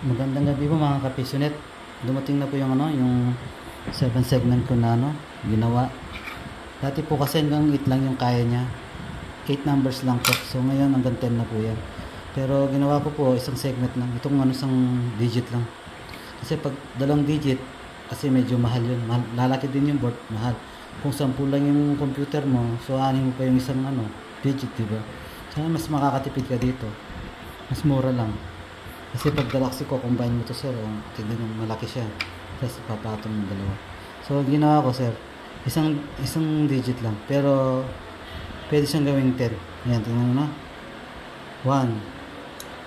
Magandang gabi po mga kapisonet. Dumating na po yung yung 7 segment ko na ginawa. Dati po kasi hanggang 8 lang yung kaya niya. 8 numbers lang po. So ngayon hanggang 10 na po yan. Pero ginawa ko po isang segment lang. Itong isang digit lang. Kasi pag dalawang digit, kasi medyo mahal yun. Lalaki din yung board, mahal. Kung 10 lang yung computer mo, so anin mo pa yung isang digit, diba? So mas makakatipid ka dito. Mas mura lang. Kasi pag Galaxy ko, combine mo to sir, tignan mo malaki siya. Tapos papatong ng dalawa. So ginawa ko sir, isang digit lang. Pero pwede siyang gawing 10. Ayan, tingnan mo na. 1,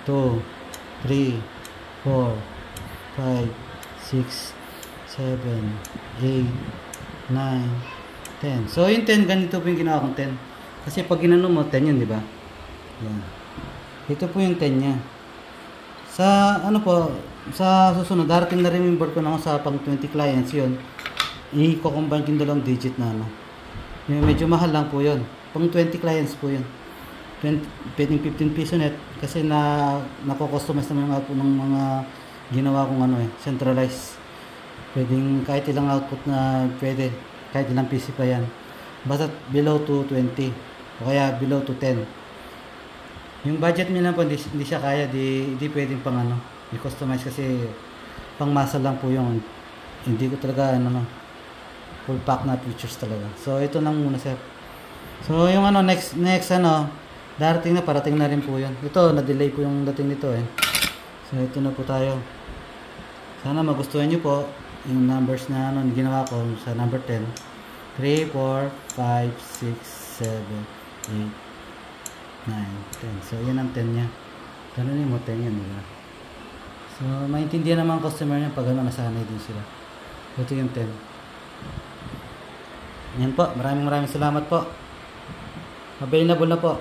2, 3, 4, 5, 6, 7, 8, 9, 10. So yung 10, ganito po yung ginawa kong 10. Kasi pag ginano mo, 10 yun, di ba? Yan. Ito po yung 10 niya. Sa sa susunod, darating na rin yung board ko na sa pang 20 clients yun. I-combine yung dalawang digit na Yung medyo mahal lang po yun. Pang 20 clients po yun. Pwedeng 15 piso net kasi nako-customize naman yung output ng mga ginawa kong centralized. Pwedeng kahit ilang output na pwede. Kahit ilang PC pa yan. Basta below to 20 o kaya below to 10. Yung budget nila po, hindi siya kaya, di pwedeng pang i-customize kasi pang muscle lang po yung hindi ko talaga full pack na features talaga. So ito lang muna sir. So yung next darating na, parating na rin po yun. Ito, na-delay po yung dating nito So ito na po tayo. Sana magustuhan nyo po yung numbers na ginawa ko sa number 10. 3, 4, 5, 6, 7, 8, 9, 10. So, yan ang 10 niya. Ganun mo 10 yan, diba? So, maintindihan naman ang customer niya pag nasanay din sila. Ito yung 10. Yan po. Maraming salamat po. Available na po.